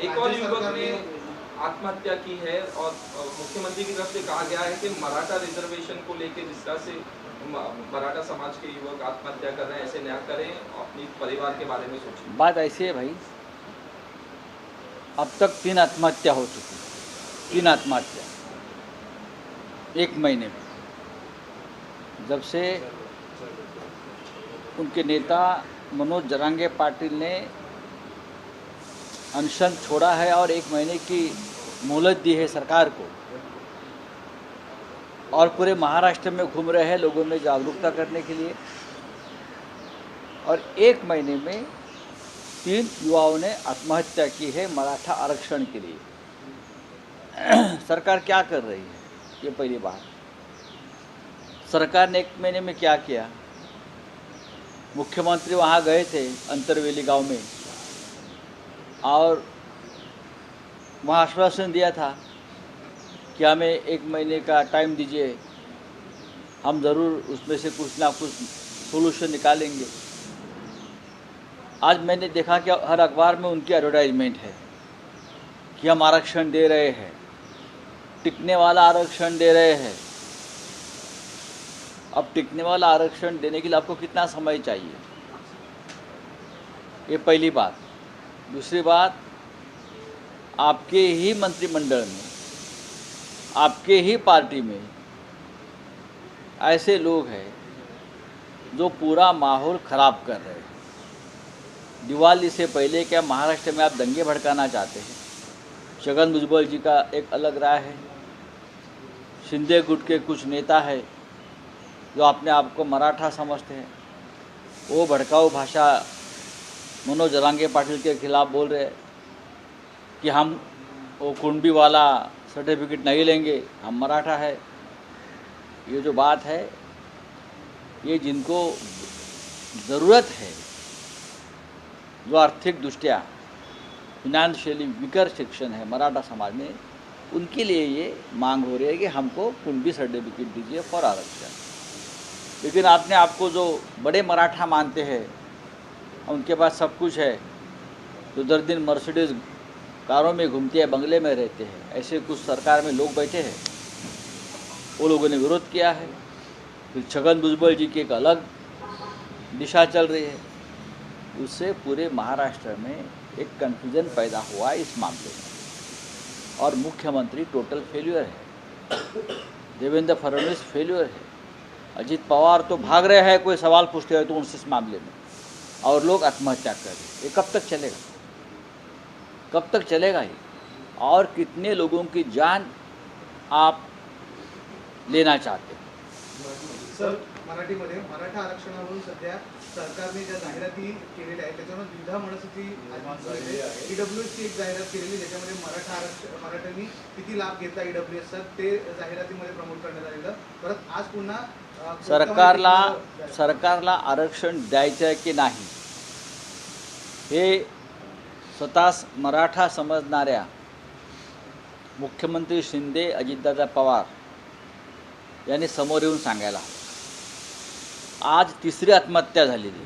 एक और युवक ने आत्महत्या की है और मुख्यमंत्री की तरफ से कहा गया है कि मराठा रिजर्वेशन को लेकर जिस तरह से मराठा समाज के युवक आत्महत्या कर रहे हैं ऐसे न करें, अपनी परिवार के बारे में सोचें। बात ऐसी है भाई, अब तक 3 आत्महत्या हो चुकी, 3 आत्महत्या एक महीने में, जब से उनके नेता मनोज जरांगे पाटिल ने अनशन छोड़ा है और 1 महीने की मोहलत दी है सरकार को, और पूरे महाराष्ट्र में घूम रहे हैं लोगों में जागरूकता करने के लिए। और 1 महीने में 3 युवाओं ने आत्महत्या की है मराठा आरक्षण के लिए। सरकार क्या कर रही है, ये पहली बात। सरकार ने 1 महीने में क्या किया? मुख्यमंत्री वहाँ गए थे अंतरवेली गांव में और वहाँ आश्वासन दिया था कि हमें 1 महीने का टाइम दीजिए, हम ज़रूर उसमें से कुछ ना कुछ सोल्यूशन निकालेंगे। आज मैंने देखा कि हर अखबार में उनकी एडवर्टाइजमेंट है कि हम आरक्षण दे रहे हैं, टिकने वाला आरक्षण दे रहे हैं। अब टिकने वाला आरक्षण देने के लिए आपको कितना समय चाहिए, ये पहली बात। दूसरी बात, आपके ही मंत्रिमंडल में, आपके ही पार्टी में ऐसे लोग हैं जो पूरा माहौल ख़राब कर रहे हैं। दिवाली से पहले क्या महाराष्ट्र में आप दंगे भड़काना चाहते हैं? छगन भुजबल जी का एक अलग राय है, शिंदे गुट के कुछ नेता है जो अपने आप को मराठा समझते हैं, वो भड़काऊ भाषा मनोज जरांगे पाटिल के खिलाफ बोल रहे हैं कि हम वो कुंडी वाला सर्टिफिकेट नहीं लेंगे, हम मराठा है। ये जो बात है, ये जिनको ज़रूरत है, जो आर्थिक दृष्टिया फिनेंशियली वीकर सेक्शन है मराठा समाज में, उनके लिए ये मांग हो रही है कि हमको कुंडी सर्टिफिकेट दीजिए फॉर आरक्षण। लेकिन आपने आपको जो बड़े मराठा मानते हैं, उनके पास सब कुछ है, जो दर दिन मर्सिडीज़ कारों में घूमते हैं, बंगले में रहते हैं, ऐसे कुछ सरकार में लोग बैठे हैं, वो लोगों ने विरोध किया है। फिर छगन भुजबल जी की एक अलग दिशा चल रही है, उससे पूरे महाराष्ट्र में एक कन्फ्यूजन पैदा हुआ है इस मामले में। और मुख्यमंत्री टोटल फेल्यूर है, देवेंद्र फडणवीस फेल्यूर है, अजीत पवार तो भाग रहे हैं कोई सवाल पूछते हैं तो उनसे इस मामले में, और लोग आत्महत्या कर रहे हैं। ये कब तक चलेगा, कब तक चलेगा ये? और कितने लोगों की जान आप लेना चाहते हैं? सर, मराठीमध्ये मराठा आरक्षणावरून सध्या सरकारने ज्या जाहिराती केलेल्या आहेत त्याच्यावर द्विधा मनस्थिती ईडब्ल्यूएसची एक जाहिरात केलेली, ज्याच्यामध्ये मराठ्यांनी किती लाभ घेतला ईडब्ल्यूएसचा ते जाहिरातीमध्ये प्रमोट करण्यात आलेलं। परत आज पुन्हा सरकारला आरक्षण द्यायचं आहे की नाही, हे स्वतः मराठा समजणाऱ्या मुख्यमंत्री शिंदे, अजितदादा पवार यांनी समोर येऊन सांगायला। आज 3री आत्महत्या झालेली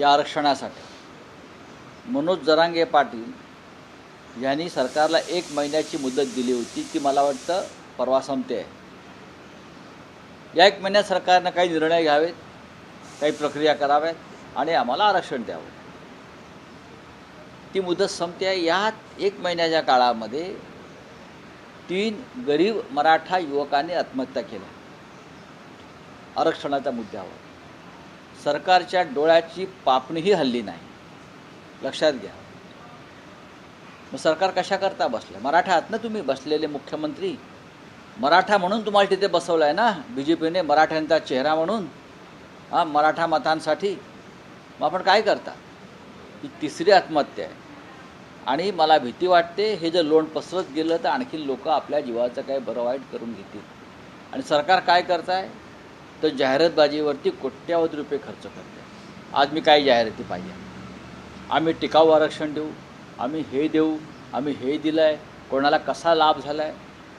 या आरक्षणासाठी। मनोज जरांगे पाटील यांनी सरकारला 1 महिन्याची मुदत दिली होती, ती मला वाटतं परवा संपते आहे। या 1 महिन्यात सरकारनं काही निर्णय घ्यावेत, काही प्रक्रिया कराव्यात आणि आम्हाला आरक्षण द्यावं। ती मुदत संपते आहे। यात 1 महिन्याच्या काळामध्ये 3 गरीब मराठा युवकांनी आत्महत्या केल्या आरक्षणाच्या मुद्द्यावर। सरकारच्या डोळ्याची पापणीही हल्ली नाही, लक्षात घ्या। मग सरकार कशा करता बसलं? मराठा आहात ना तुम्ही बसलेले मुख्यमंत्री, मराठा म्हणून तुम्हाला तिथे बसवलं आहे ना बीजेपीने, मराठ्यांचा चेहरा म्हणून, हां, मराठा मतांसाठी। मग आपण काय करता? ही 3री आत्महत्या आहे आणि मला भीती वाटते हे जर लोण पसरत गेलं तर आणखी लोक आपल्या जीवाचं काही बरं वाईट करून घेतील। आणि सरकार काय करत आहे तर जाहिरातबाजीवरती कोट्यावधी रुपये खर्च करते। आज मी काय जाहिराती पाहिजे, आम्ही टिकाऊ आरक्षण देऊ, आम्ही हे देऊ, आम्ही हे दिलं आहे, कोणाला कसा लाभ झाला आहे,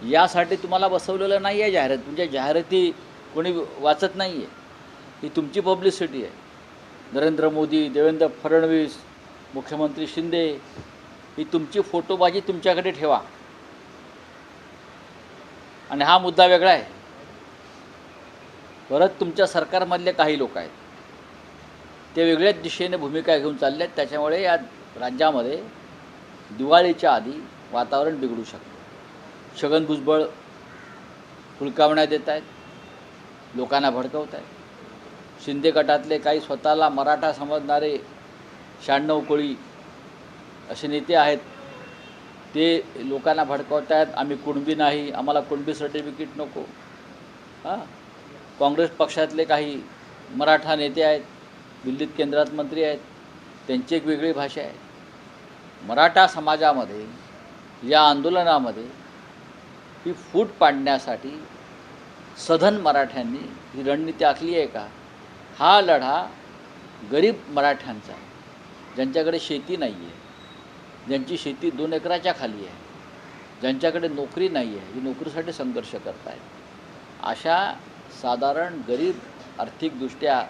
यासाठी तुम्हाला बसवलेलं नाही आहे जाहिरात। तुमच्या जाहिराती कोणी वाचत नाही आहे, ही तुमची पब्लिसिटी आहे। नरेंद्र मोदी, देवेंद्र फडणवीस, मुख्यमंत्री शिंदे ही तुमची फोटोबाजी तुमच्याकडे ठेवा आणि हा मुद्दा वेगळा आहे. परत तुमच्या सरकारमधले काही लोक आहेत ते वेगळ्याच दिशेने भूमिका घेऊन चालले आहेत. त्याच्यामुळे या राज्यामध्ये दिवाळीच्या आधी वातावरण बिघडू शकतं. छगन भुजबळ हुलकावण्या देत आहेत, लोकांना भडकवत आहेत. शिंदे गटातले काही स्वतःला मराठा समजणारे 96 कोळी असे नेते आहेत, ते लोकांना भडकवत आहेत. आम्ही कुणबी नाही, आम्हाला कुणबी सर्टिफिकेट नको. काँग्रेस पक्षातले काही मराठा नेते आहेत, दिल्लीत केंद्रात मंत्री आहेत, त्यांची एक वेगळी भाषा आहे. मराठा समाजामध्ये या आंदोलनामध्ये ही फूट पाडण्यासाठी सधन मराठ्यांनी ही रणनीती आखली आहे का? हा लढा गरीब मराठ्यांचा आहे, ज्यांच्याकडे शेती नाही आहे, ज्यांची शेती 2 एकराच्या खाली आहे, ज्यांच्याकडे नोकरी नाही आहे, ही नोकरीसाठी संघर्ष करत आहेत. अशा साधारण गरीब आर्थिकदृष्ट्या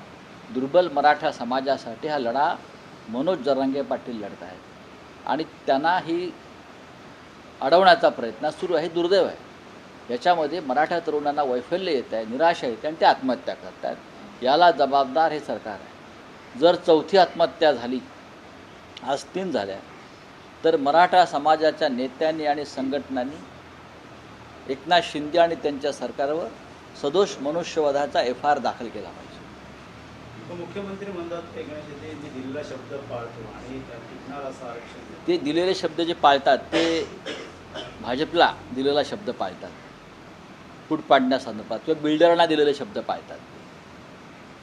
दुर्बल मराठा समाजासाठी हा लढा मनोज जरांगे पाटील लढत आहेत आणि त्यांना ही अडवण्याचा प्रयत्न सुरू आहे. दुर्दैव आहे. याच्यामध्ये मराठा तरुणांना वैफल्य येत आहे, निराशा येते आणि ते आत्महत्या करत आहेत. याला जबाबदार हे सरकार आहे. जर 4थी आत्महत्या झाली, आज 3 झाल्या, तर मराठा समाजाच्या नेत्यांनी आणि संघटनांनी एकनाथ शिंदे आणि त्यांच्या सरकारवर सदोष मनुष्यवधाचा FIR दाखल केला पाहिजे. मुख्यमंत्री म्हणतात एकनाथ शिंदे दिलेला शब्द पाळतो आणि टिकणार असं आरक्षण. ते दिलेले शब्द जे पाळतात ते भाजपला दिलेला शब्द पाळतात, फूट पाडण्यासंदर्भात, किंवा बिल्डरांना दिलेले शब्द पाळतात.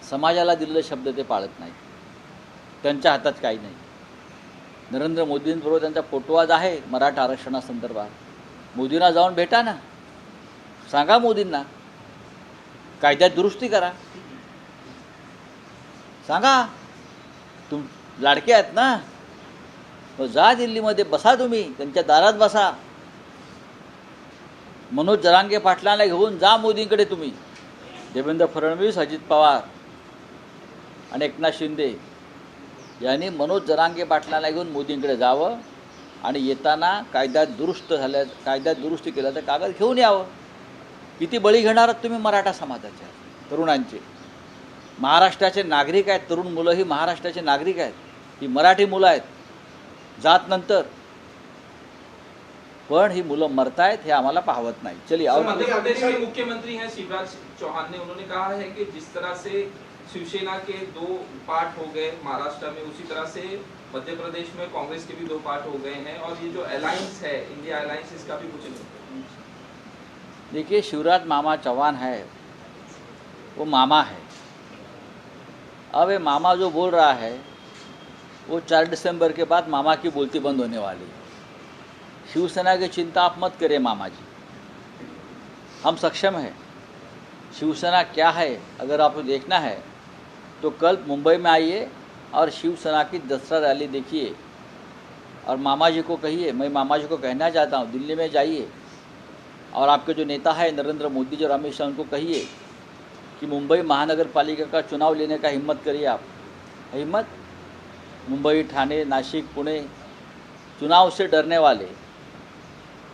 समाजाला दिलेले शब्द ते पाळत नाहीत. त्यांच्या हातात काही नाही. नरेंद्र मोदींबरोबर त्यांचा फोटो आज आहे मराठा आरक्षणासंदर्भात. मोदींना जाऊन भेटा ना, सांगा मोदींना कायद्यात दुरुस्ती करा, सांगा. लाडके आहेत ना, जा दिल्लीमध्ये बसा, तुम्ही त्यांच्या दारात बसा. मनोज जरांगे पाटलांना घेऊन जा मोदींकडे तुम्ही. देवेंद्र फडणवीस, अजित पवार आणि एकनाथ शिंदे यांनी मनोज जरांगे पाटलांना घेऊन मोदींकडे जावं आणि येताना कायद्यात दुरुस्ती केल्याचं कागद घेऊन यावं. किती बळी घेणार आहात तुम्ही मराठा समाजाच्या तरुणांचे? महाराष्ट्राचे नागरिक आहेत, तरुण मुलं ही महाराष्ट्राचे नागरिक आहेत, ही मराठी मुलं आहेत, जात नंतर. पण ही मुलं मरतायत हे आम्हाला पाहवत नाही. चलिए. और मध्य प्रदेश के मुख्यमंत्री हैं शिवराज चौहान ने, उन्होंने कहा है कि जिस तरह से शिवसेना के 2 पार्ट हो गए महाराष्ट्र में, उसी तरह से मध्य प्रदेश में कांग्रेस के भी 2 पार्ट हो गए हैं और ये जो अलायंस है, इंडिया अलायंस, इसका भी कुछ नहीं. देखिए, शिवराज मामा चौहान है, वो मामा है. अब ये मामा जो बोल रहा है वो 4 दिसंबर के बाद मामा की बोलती बंद होने वाली है. शिवसेना की चिंता आप मत करें मामा जी, हम सक्षम हैं. शिवसेना क्या है अगर आपको देखना है तो कल मुंबई में आइए और शिवसेना की दसरा रैली देखिए और मामा जी को कहिए, मैं मामा जी को कहना चाहता हूँ, दिल्ली में जाइए और आपके जो नेता है नरेंद्र मोदी जी और अमित शाह, उनको कहिए कि मुंबई महानगर पालिका का चुनाव लेने का हिम्मत करिए. आप हिम्मत, मुंबई, ठाणे, नासिक, पुणे चुनाव से डरने वाले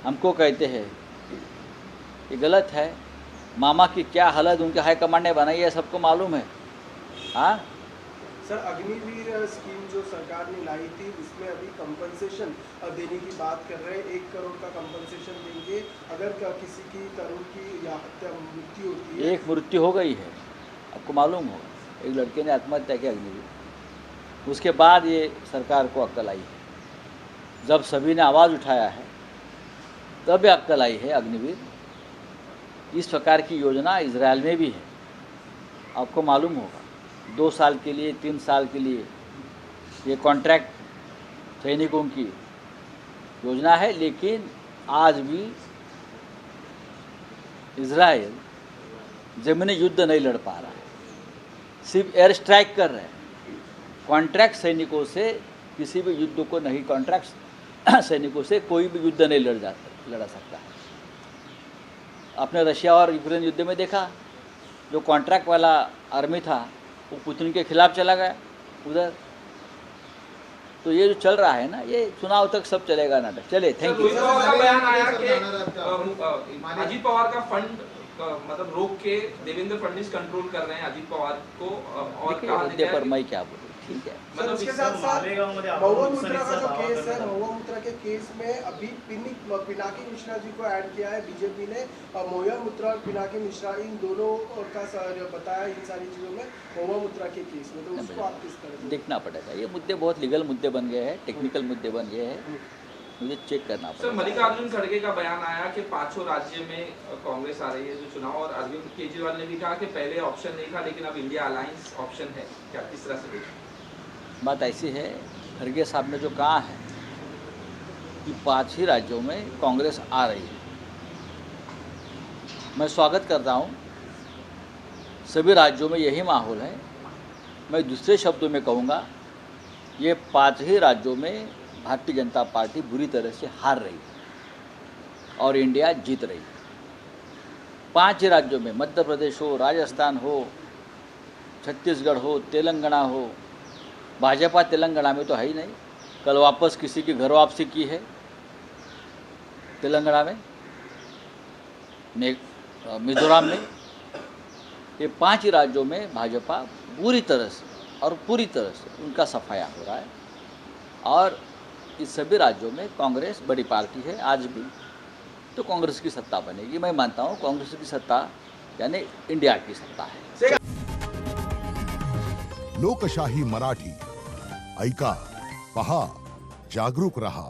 हमको कहते हैं, ये गलत है. मामा की क्या हालत उनके हाईकमांड ने बनाई है, सबको मालूम है. हाँ सर, अग्निवीर स्कीम जो सरकार ने लाई थी, इसमें अभी कंपनसेशन देने की बात कर रहे हैं. 1 करोड़ का कंपनसेशन देंगे अगर किसी की तरुण की या मृत्यु होती है. एक मृत्यु हो गई है, आपको मालूम होगा, एक लड़के ने आत्महत्या की अग्निवीर. उसके बाद ये सरकार को अक्ल आई है. जब सभी ने आवाज़ उठाया है तब अक्ल आई है अग्निवीर. इस प्रकार की योजना इजराइल में भी है, आपको मालूम होगा. 2 साल के लिए, 3 साल के लिए ये कॉन्ट्रैक्ट सैनिकों की योजना है. लेकिन आज भी इजराइल ज़मीनी युद्ध नहीं लड़ पा रहा है, सिर्फ एयर स्ट्राइक कर रहे हैं. कॉन्ट्रैक्ट सैनिकों से किसी भी युद्ध को नहीं, कॉन्ट्रैक्ट सैनिकों से कोई भी युद्ध नहीं लड़ा सकता है. आपने रशिया और यूक्रेन युद्ध में देखा, जो कॉन्ट्रैक्ट वाला आर्मी था वो पुतिन के खिलाफ चला गया उधर. तो ये जो चल रहा है ना, ये चुनाव तक सब चलेगा नाटक। चले, थैंक यू। रोहित पवार का बयान आया कि माने- अजीत पवार का फंड मतलब रोक के देवेंद्र फडणवीस कंट्रोल कर रहे हैं अजीत पवार को, और देखिए, कहा मुद्दे गया पर कि- मैं क्या बोलूँ, ठीक है। सर मतलब उसके इस- साथ साथ मालेगांवमध्ये महुआ आपण मुद्रा का जो दावा केस है, करण्यात आला। महुआ मुद्रा के केस में अभी पिनाकी मिश्रा जी को ऐड किया है बीजेपी ने। महुआ मुद्रा और पिनाकी मिश्रा इन दोनों का बताया इन सारी चीज़ों में महुआ मुद्रा के केस में, तो उसको आप किस तरह से देखना पड़ेगा। ये मुद्दे बहुत लीगल मुद्दे बन गए हैं, टेक्निकल मुद्दे बन गए हैं, मुझे चेक करना सर पड़ेगा। मल्लिकार्जुन खड़गे का बयान आया कि 5 राज्य में कांग्रेस आ रही है जो चुनाव, और अरविंद केजरीवाल ने भी कहा कि पहले ऑप्शन नहीं था लेकिन अब इंडिया अलायंस ऑप्शन है। क्या किस तरह से देखें? बात ऐसी है, खड़गे साहब ने जो कहा है कि 5 ही राज्यों में कांग्रेस आ रही है, मैं स्वागत करता हूँ। सभी राज्यों में यही माहौल है। मैं दूसरे शब्दों में कहूँगा, ये 5 ही राज्यों में भारतीय जनता पार्टी बुरी तरह से हार रही है और इंडिया जीत रही है। 5 ही राज्यों में, मध्य प्रदेश हो, राजस्थान हो, छत्तीसगढ़ हो, तेलंगाना हो, भाजपा तेलंगाना में तो है ही नहीं, कल वापस किसी की घर वापसी की है तेलंगाना में, मिजोरम में। ये 5 ही राज्यों में भाजपा बुरी तरह से और पूरी तरह से उनका सफाया हो रहा है, और इस सभी राज्यों में कांग्रेस बड़ी पार्टी है आज भी, तो कांग्रेस की सत्ता बनेगी। मैं मानता हूँ कांग्रेस की सत्ता यानी इंडिया की सत्ता है। लोकशाही मराठी ऐका, पहा, जागरूक रहा।